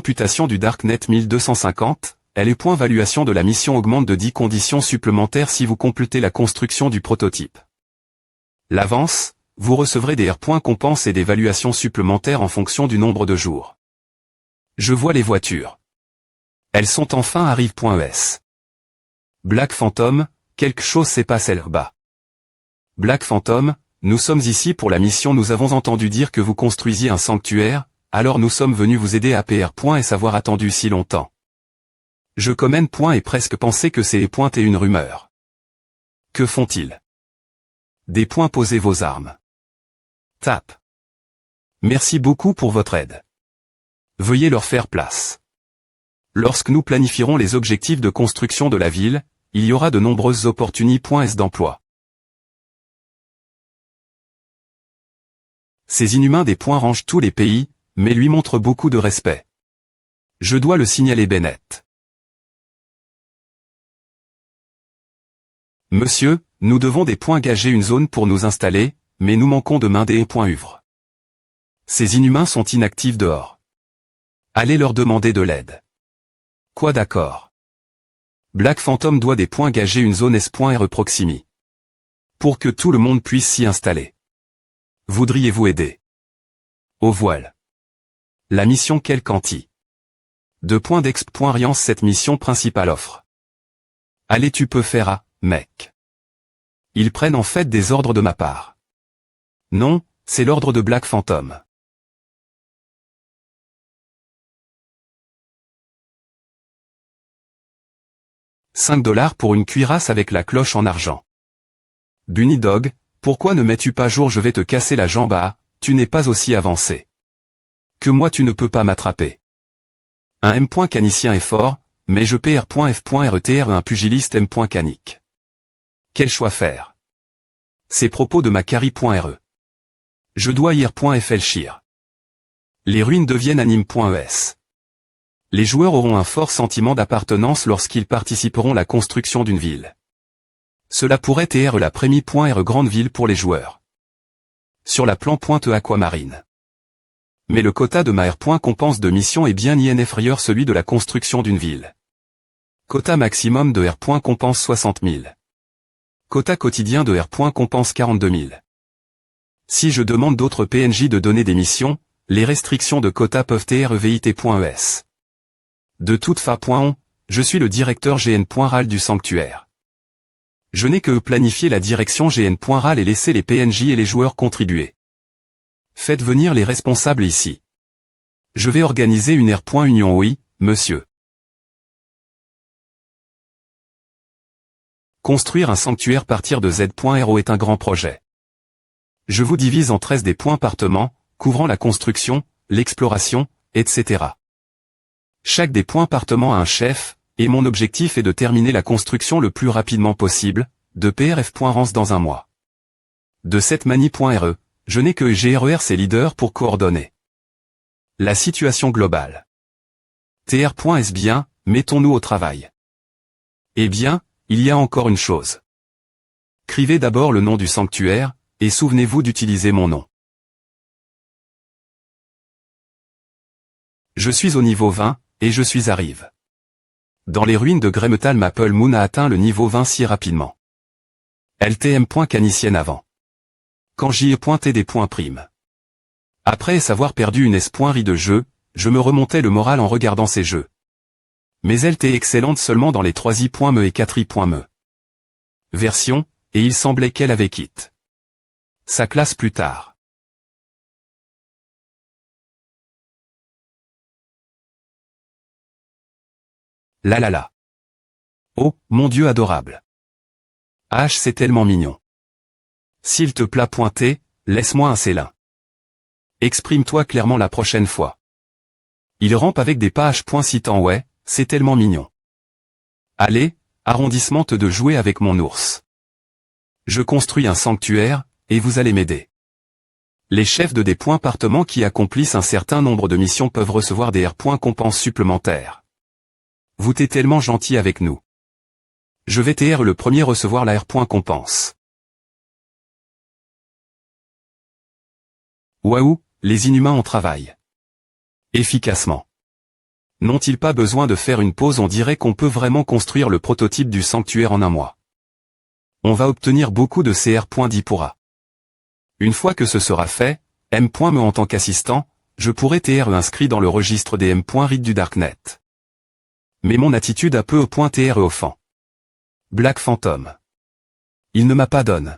Putation du Darknet 1250, Valuation de la mission augmente de 10 conditions supplémentaires si vous complétez la construction du prototype. L'avance, vous recevrez des compenses et des valuations supplémentaires en fonction du nombre de jours. Je vois les voitures. Elles sont enfin arrive.es. Black Phantom, quelque chose s'est passé là-bas. Black Phantom, nous sommes ici pour la mission. Nous avons entendu dire que vous construisiez un sanctuaire, alors nous sommes venus vous aider à PR. Avoir attendu si longtemps. Je commande et presque pensé que c'est et une rumeur. Que font-ils? Des points, posez vos armes. Tape. Merci beaucoup pour votre aide. Veuillez leur faire place. Lorsque nous planifierons les objectifs de construction de la ville, il y aura de nombreuses opportunités d'emploi. Ces inhumains des points rangent tous les pays, mais lui montrent beaucoup de respect. Je dois le signaler Bennett. Monsieur, nous devons des points gager une zone pour nous installer, mais nous manquons de main des points uvres. Ces inhumains sont inactifs dehors. Allez leur demander de l'aide. Quoi d'accord. Black Phantom doit des points gager une zone S.R proximi. Pour que tout le monde puisse s'y installer. Voudriez-vous aider? Au voile. La mission quel quanti? 2 points d'exp.riance. Cette mission principale offre. Allez, tu peux faire à, mec. Ils prennent en fait des ordres de ma part. Non, c'est l'ordre de Black Phantom. $5 pour une cuirasse avec la cloche en argent. Bunny Dog, pourquoi ne mets-tu pas jour? Je vais te casser la jambe à, tu n'es pas aussi avancé. Que moi tu ne peux pas m'attraper. Un M. Canicien est fort, mais je PR.F.RETR un pugiliste M. Canique. Quel choix faire? Ces propos de ma carry.re. Je dois ir.FLchir. Les ruines deviennent anime.es. Les joueurs auront un fort sentiment d'appartenance lorsqu'ils participeront à la construction d'une ville. Cela pourrait être la première grande ville pour les joueurs. Sur la plan aquamarine. Mais le quota de ma compense de mission est bien inférieur celui de la construction d'une ville. Quota maximum de compense 60 000. Quota quotidien de compense 42 000. Si je demande d'autres PNJ de donner des missions, les restrictions de quota peuvent être VIT.es. De toute façon, je suis le directeur GN.RAL du sanctuaire. Je n'ai que planifier la direction GN.RAL et laisser les PNJ et les joueurs contribuer. Faites venir les responsables ici. Je vais organiser une R.Union. Oui, monsieur. Construire un sanctuaire partir de Z.RO est un grand projet. Je vous divise en 13 départements, couvrant la construction, l'exploration, etc. Chaque département a un chef, et mon objectif est de terminer la construction le plus rapidement possible, de PRF.Rance dans un mois. De cette manie.RE, je n'ai que GRERC leader pour coordonner. La situation globale. TR.S bien, mettons-nous au travail. Eh bien, il y a encore une chose. Écrivez d'abord le nom du sanctuaire, et souvenez-vous d'utiliser mon nom. Je suis au niveau 20, et je suis arrive. Dans les ruines de Greymetal, Maple Moon a atteint le niveau 20 si rapidement. LTM. Canicienne avant. Quand j'y ai pointé des points primes. Après avoir perdu une S.ri de jeu, je me remontais le moral en regardant ces jeux. Mais elle était excellente seulement dans les 3i.me et 4i.me. Version, et il semblait qu'elle avait quitté sa classe plus tard. La. Oh, mon Dieu adorable. H, c'est tellement mignon. S'il te plaît pointer, laisse-moi un célin. Exprime-toi clairement la prochaine fois. Il rampe avec des pages citant ouais, c'est tellement mignon. Allez, arrondissement de jouer avec mon ours. Je construis un sanctuaire, et vous allez m'aider. Les chefs de départements qui accomplissent un certain nombre de missions peuvent recevoir des compenses supplémentaires. Vous t'es tellement gentil avec nous. Je vais être le premier recevoir la compense. Waouh, les inhumains on travaille. Efficacement. N'ont-ils pas besoin de faire une pause? On dirait qu'on peut vraiment construire le prototype du sanctuaire en un mois. On va obtenir beaucoup de CR.10 pour A. Une fois que ce sera fait, M.me en tant qu'assistant, je pourrai TR inscrit dans le registre des M.read du Darknet. Mais mon attitude a peu au point TR offend. Black Phantom. Il ne m'a pas donné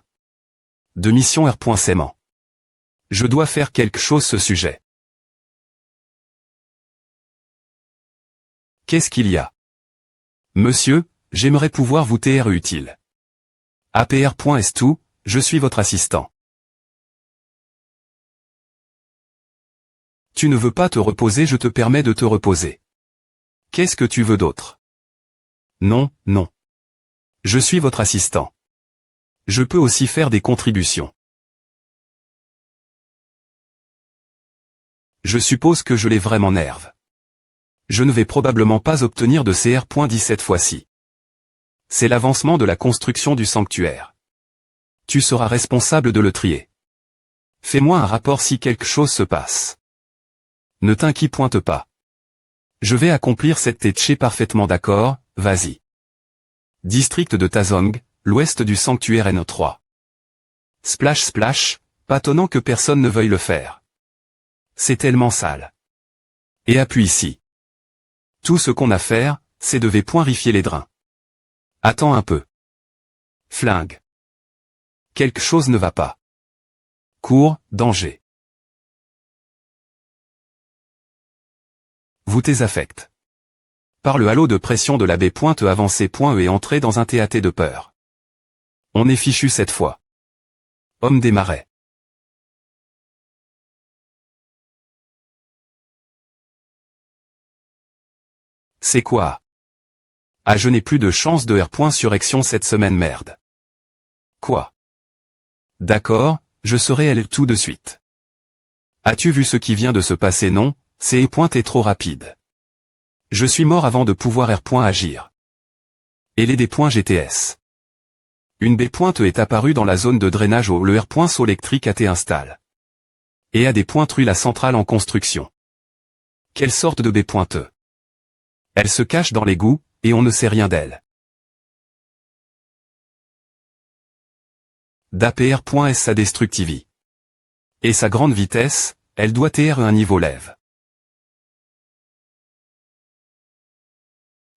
de mission R.Sément. Je dois faire quelque chose ce sujet. Qu'est-ce qu'il y a? Monsieur, j'aimerais pouvoir vous TR utile. APR.S2, je suis votre assistant. Tu ne veux pas te reposer, je te permets de te reposer. Qu'est-ce que tu veux d'autre? Non, non. Je suis votre assistant. Je peux aussi faire des contributions. Je suppose que je l'ai vraiment nerve. Je ne vais probablement pas obtenir de CR.10 cette fois-ci. C'est l'avancement de la construction du sanctuaire. Tu seras responsable de le trier. Fais-moi un rapport si quelque chose se passe. Ne t'inquiète pas. Je vais accomplir cette tâche parfaitement d'accord, vas-y. District de Tazong, l'ouest du sanctuaire NO3. Splash splash, pas étonnant que personne ne veuille le faire. C'est tellement sale. Et appuie ici. Tout ce qu'on a à faire, c'est de rifier les drains. Attends un peu. Flingue. Quelque chose ne va pas. Cours, danger. Vous affecte. Par le halo de pression de la B.avancé.e et entrer dans un TAT de peur. On est fichu cette fois. Homme des marais. C'est quoi? Ah, je n'ai plus de chance de R.surrection cette semaine, merde. Quoi? D'accord, je serai elle tout de suite. As-tu vu ce qui vient de se passer? Non, c'est est trop rapide. Je suis mort avant de pouvoir agir. Et les D.GTS. Une B.E est apparue dans la zone de drainage où le R.saut électrique a été installé. Et a des points la centrale en construction. Quelle sorte de B.E? Elle se cache dans l'égout, et on ne sait rien d'elle. d'APR.S sa destructivie. Et sa grande vitesse, elle doit TR un niveau lève.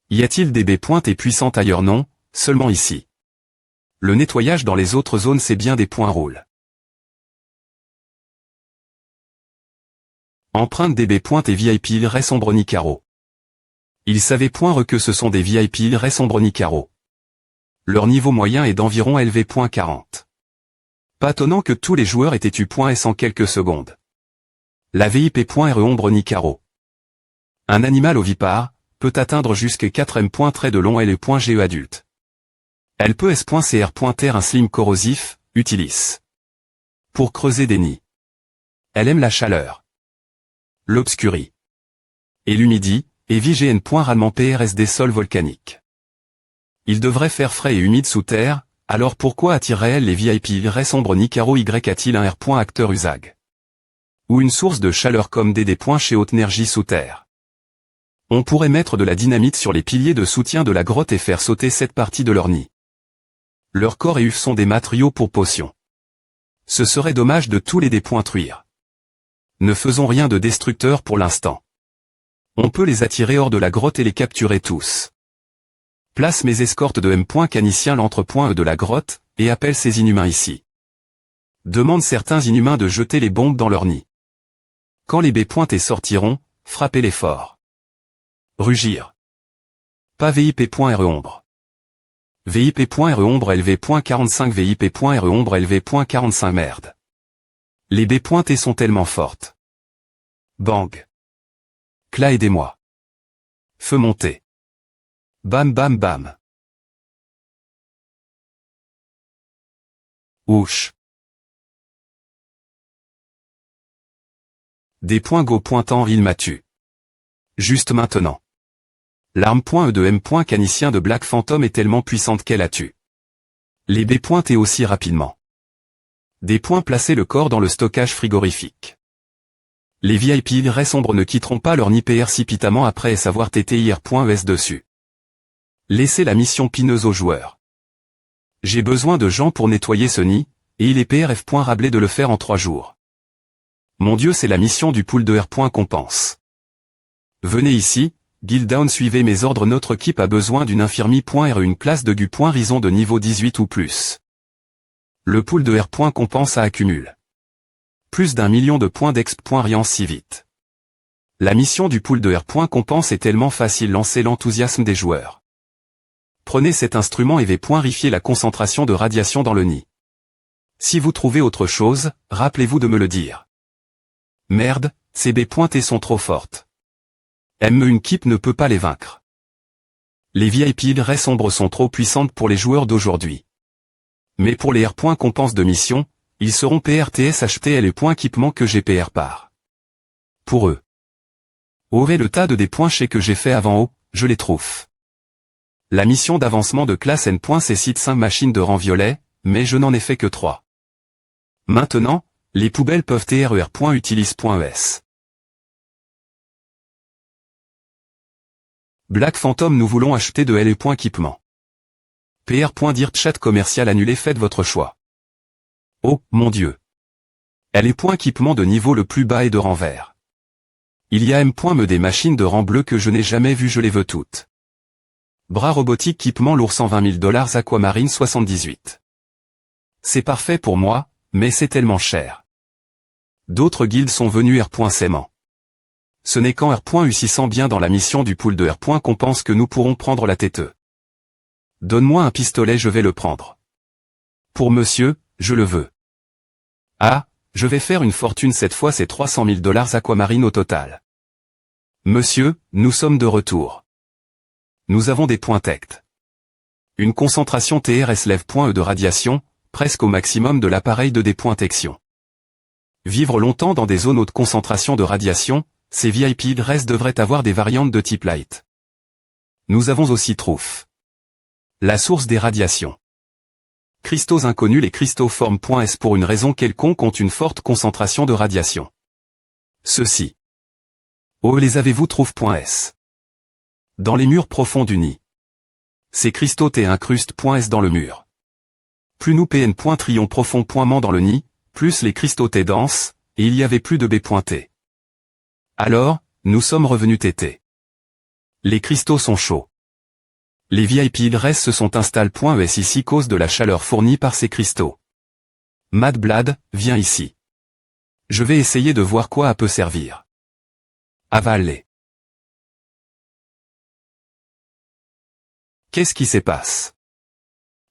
Y a-t-il des B.E puissantes ailleurs? Non, seulement ici. Le nettoyage dans les autres zones c'est bien des points roule. Empreinte des B.E et VIP il Ressombroni Caro. Ils savaient point que ce sont des VIP il Ressombroni Caro. Leur niveau moyen est d'environ LV.40. Pas étonnant que tous les joueurs aient tu .S en quelques secondes. La VIP.RE Ombroni Caro. Un animal ovipare peut atteindre jusqu'à 4 M. Trait de long LE.GE adulte. Elle peut S.CR.TR un slim corrosif, utilis. Pour creuser des nids. Elle aime la chaleur. L'obscurie. Et l'humidie, et VGN. Rallement PRS des sols volcaniques. Il devrait faire frais et humide sous terre, alors pourquoi attirerait-elle les VIP Ressombroni Caro Y a-t-il un R. Acteur usag? Ou une source de chaleur comme des chez haute énergie sous terre? On pourrait mettre de la dynamite sur les piliers de soutien de la grotte et faire sauter cette partie de leur nid. Leur corps et ufs sont des matériaux pour potions. Ce serait dommage de tous les dépointruire. Ne faisons rien de destructeur pour l'instant. On peut les attirer hors de la grotte et les capturer tous. Place mes escortes de M. Canicien l'entre-E de la grotte, et appelle ces inhumains ici. Demande certains inhumains de jeter les bombes dans leur nid. Quand les B.T sortiront, frappez-les fort. Rugir. Pas VIP.RE ombre. VIP.RE ombre LV.45 VIP.RE ombre LV.45 merde. Les B.T sont tellement fortes. Bang. Cla aidez-moi. Feu monté. Bam bam bam. Ouch. Des points go pointant il m'a tué. Juste maintenant. L'arme.E de M. Canicien de Black Phantom est tellement puissante qu'elle a tué. Les B.T aussi rapidement. Des points placer le corps dans le stockage frigorifique. Les VIP Ray Sombre ne quitteront pas leur nid précipitamment après savoir TTIR.es dessus. Laissez la mission pineuse aux joueurs. J'ai besoin de gens pour nettoyer ce nid, et il est PRF.rablé de le faire en 3 jours. Mon Dieu, c'est la mission du pool de R. Compense. Venez ici, Guildown, suivez mes ordres. Notre équipe a besoin d'une infirmie.R, une classe de gu.rison de niveau 18 ou plus. Le pool de R. Compense accumule plus d'1 million de points d'exp.riance si vite. La mission du pool de R. Compense est tellement facile, lancez l'enthousiasme des joueurs. Prenez cet instrument et vérifiez la concentration de radiation dans le nid. Si vous trouvez autre chose, rappelez-vous de me le dire. Merde, ces B.T sont trop fortes. Une équipe ne peut pas les vaincre. Les VIP Ray Sombre sont trop puissantes pour les joueurs d'aujourd'hui. Mais pour les R. Compense de mission, ils seront PRTSHTL et points équipement que j'ai PR par. Pour eux. Aurez le tas de des points chez que j'ai fait avant haut, je les trouve. La mission d'avancement de classe N. C'est site 5 machines de rang violet, mais je n'en ai fait que 3. Maintenant, les poubelles peuvent TRER.utilise.es. Black Phantom, nous voulons acheter de LE. Équipement. PR.dir chat commercial annulé, faites votre choix. Oh, mon Dieu. LE. Équipement de niveau le plus bas et de rang vert. Il y a M.me des machines de rang bleu que je n'ai jamais vues, je les veux toutes. Bras robotique équipement lourd $120 000 Aquamarine 78. C'est parfait pour moi, mais c'est tellement cher. D'autres guildes sont venus R. Sément. Ce n'est qu'en R. U600 bien dans la mission du pool de R. qu'on pense que nous pourrons prendre la tête. Donne-moi un pistolet, je vais le prendre. Pour monsieur, je le veux. Ah, je vais faire une fortune cette fois, c'est $300 000 Aquamarine au total. Monsieur, nous sommes de retour. Nous avons des points tect. Une concentration TRS lève.e de radiation, presque au maximum de l'appareil de dépointection. Vivre longtemps dans des zones haute concentration de radiation, ces VIP Ray devraient avoir des variantes de type light. Nous avons aussi Trouf. La source des radiations. Cristaux inconnus, les cristaux forme.s pour une raison quelconque ont une forte concentration de radiation. Ceux-ci. Oh, les avez-vous Trouf.s. Dans les murs profonds du nid. Ces cristaux T incrustent.s dans le mur. Plus nous PN.trion profond.ment dans le nid, plus les cristaux T denses, et il y avait plus de B.T. Alors, nous sommes revenus TT. Les cristaux sont chauds. Les VIP Ray se sont installés.es ici cause de la chaleur fournie par ces cristaux. Mad Blad, viens ici. Je vais essayer de voir quoi peut servir. Avale-les. Qu'est-ce qui se passe?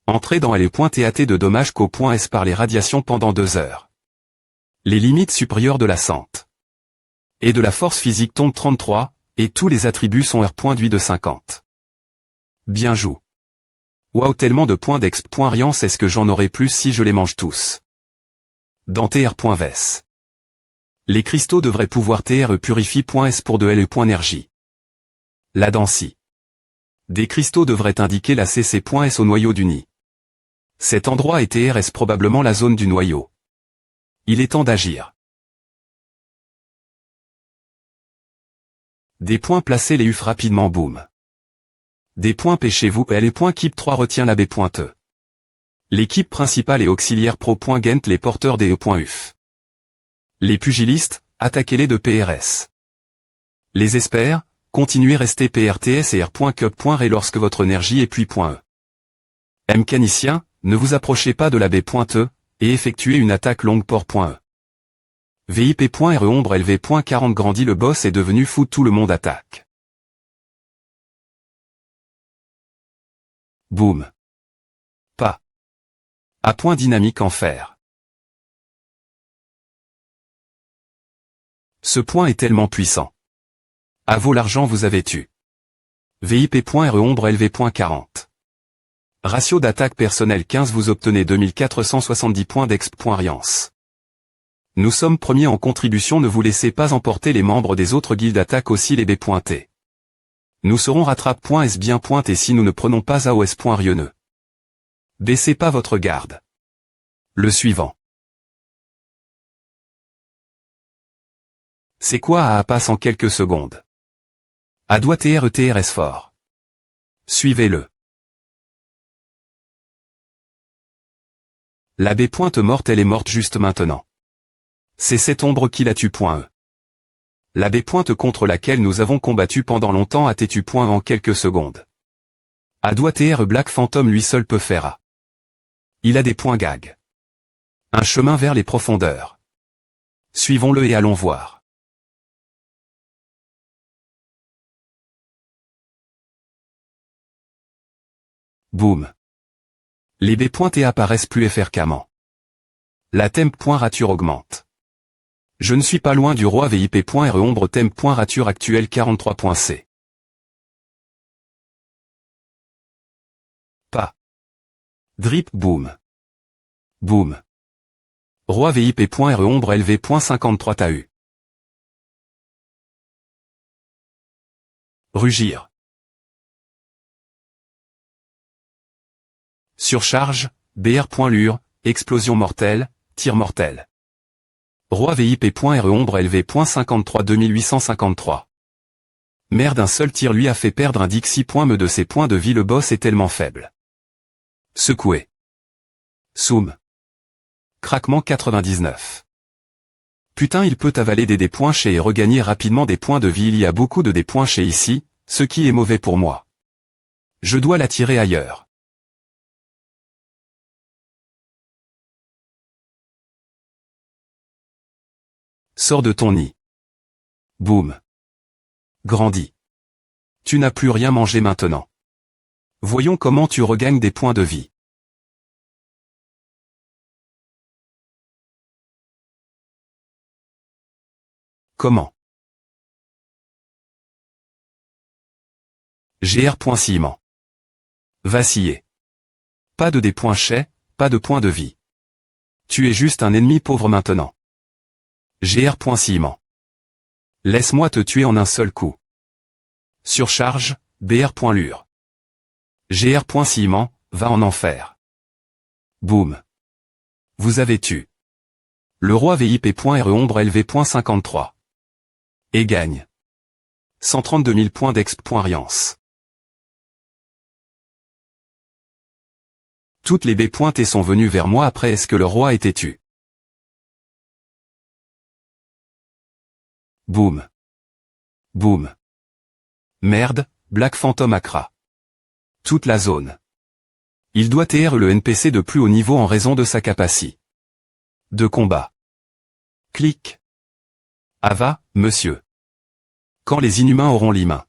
Entrez dans LE.TAT de dommages qu'au.S par les radiations pendant 2 heures. Les limites supérieures de la sente. Et de la force physique tombe 33, et tous les attributs sont R.8 de 50. Bien joue. Waouh, tellement de points d'exp.riance, est-ce que j'en aurai plus si je les mange tous? Dans TR.ves. Les cristaux devraient pouvoir TRE purifie.s pour de LE.énergie. La Dancy. Des cristaux devraient indiquer la CC.s au noyau du nid. Cet endroit est TRS probablement la zone du noyau. Il est temps d'agir. Des points placés, les UF rapidement, boum. Des points pêchez-vous, LE.keep 3 retient la B.E. L'équipe principale et auxiliaire pro.gent les porteurs des E.UF. Les pugilistes, attaquez-les de PRS. Les experts, continuez rester PRTS et R.cup.re lorsque votre énergie est puis.E. Mécanicien, ne vous approchez pas de la B.E, et effectuez une attaque longue port.E. VIP.re ombre LV.40 grandit, le boss est devenu fou, tout le monde attaque. Boum. Pas. À point dynamique en fer. Ce point est tellement puissant. À vaut l'argent, vous avez tu. VIP.re ombre LV.40. Ratio d'attaque personnel 15, vous obtenez 2470 points d'exp.riance. Nous sommes premiers en contribution, ne vous laissez pas emporter, les membres des autres guildes attaquent aussi les B.T. Nous serons rattrape.s bien pointe, et si nous ne prenons pas AOS.rieneux. Baissez pas votre garde. Le suivant. C'est quoi A passe en quelques secondes. A doit TRETRS fort. Suivez-le. La B pointe morte, elle est morte juste maintenant. C'est cette ombre qui la tue. E. La B pointe contre laquelle nous avons combattu pendant longtemps a têtu. En quelques secondes. A doit TR Black Phantom lui seul peut faire A. Il a des points gag. Un chemin vers les profondeurs. Suivons-le et allons voir. Boum. Les B pointés apparaissent plus fréquemment. La temp. Rature augmente. Je ne suis pas loin du roi VIP. RE ombre temp. Rature actuelle 43.C. Pas. Drip. Boom. Boom. Roi VIP. RE ombre LV. 53 TAU. Rugir. Surcharge, BR. Lure, explosion mortelle, tir mortel. Roi VIP. RE ombre LV. 53 2853. Merde, un seul tir lui a fait perdre un Dixie. Me de ses points de vie, le boss est tellement faible. Secoué. Soum. Craquement 99. Putain, il peut avaler des points chez et regagner rapidement des points de vie. Il y a beaucoup de points chez ici, ce qui est mauvais pour moi. Je dois l'attirer ailleurs. Sors de ton nid. Boum. Grandis. Tu n'as plus rien mangé maintenant. Voyons comment tu regagnes des points de vie. Comment? GR. Ciment. Vaciller. Pas de points chez, pas de points de vie. Tu es juste un ennemi pauvre maintenant. GR. Ciment. Laisse-moi te tuer en un seul coup. Surcharge, BR. Lure. GR. Ciment, va en enfer. Boum. Vous avez tué. Le roi VIP. RE ombre LV. 53. Et gagne. 132 000 points d'exp. Riance. Toutes les B pointées sont venues vers moi après est-ce que le roi était tué. Boum. Boum. Merde, Black Phantom Accra. Toute la zone. Il doit TR le NPC de plus haut niveau en raison de sa capacité de combat. Clic. Ava, monsieur. Quand les inhumains auront l'immain.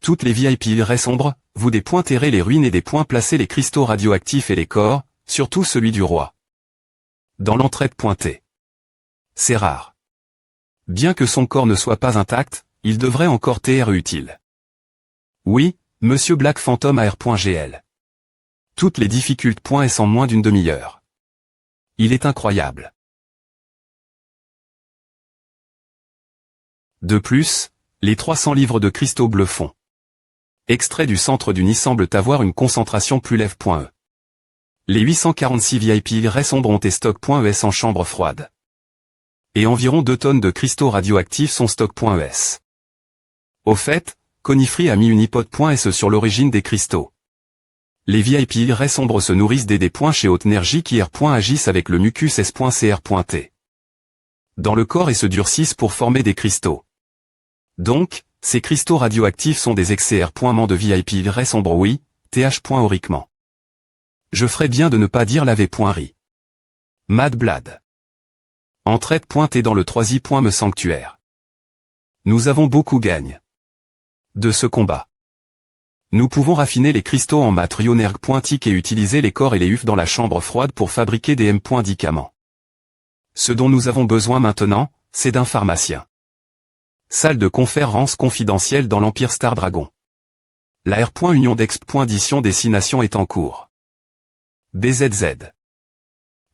Toutes les VIP iraient sombres, vous des points terrer les ruines et des points placer les cristaux radioactifs et les corps, surtout celui du roi. Dans l'entraide pointée. C'est rare. Bien que son corps ne soit pas intact, il devrait encore TR utile. Oui, monsieur Black Phantom AR.GL. Toutes les difficultés S en moins d'une demi-heure. Il est incroyable. De plus, les 300 livres de cristaux bleus font. Extrait du centre du nid semblent avoir une concentration plus lève. E. Les 846 VIP sombres ont et stock.es en chambre froide. Et environ 2 tonnes de cristaux radioactifs sont stock.es. Au fait, Conifree a mis une hypothèse sur l'origine des cristaux. Les VIP sombres se nourrissent des points chez haute énergie qui agissent avec le mucus S.CR.T. dans le corps et se durcissent pour former des cristaux. Donc, ces cristaux radioactifs sont des XCR.ment de VIP sombre oui, th.auriquement. Je ferais bien de ne pas dire laver.ri. Mad Blad. Entraide pointée dans le 3i. Me sanctuaire. Nous avons beaucoup gagne. De ce combat. Nous pouvons raffiner les cristaux en matrionerg.tic et utiliser les corps et les UF dans la chambre froide pour fabriquer des M.dicaments. Ce dont nous avons besoin maintenant, c'est d'un pharmacien. Salle de conférence confidentielle dans l'Empire Star Dragon. La R.Union d'Exp.Dition Destination est en cours. BZZ.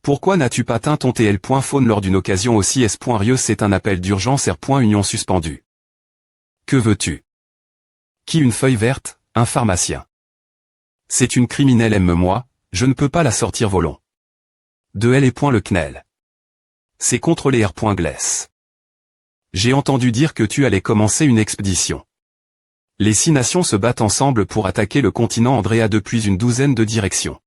Pourquoi n'as-tu pas teint ton TL.Faune lors d'une occasion aussi S.Rieux? C'est un appel d'urgence R.Union suspendu. Que veux-tu? Qui une feuille verte, un pharmacien. C'est une criminelle aime-moi, je ne peux pas la sortir volon. De L et point le CNEL. C'est contre les R.Gless. J'ai entendu dire que tu allais commencer une expédition. Les 6 nations se battent ensemble pour attaquer le continent Andrea depuis une douzaine de directions.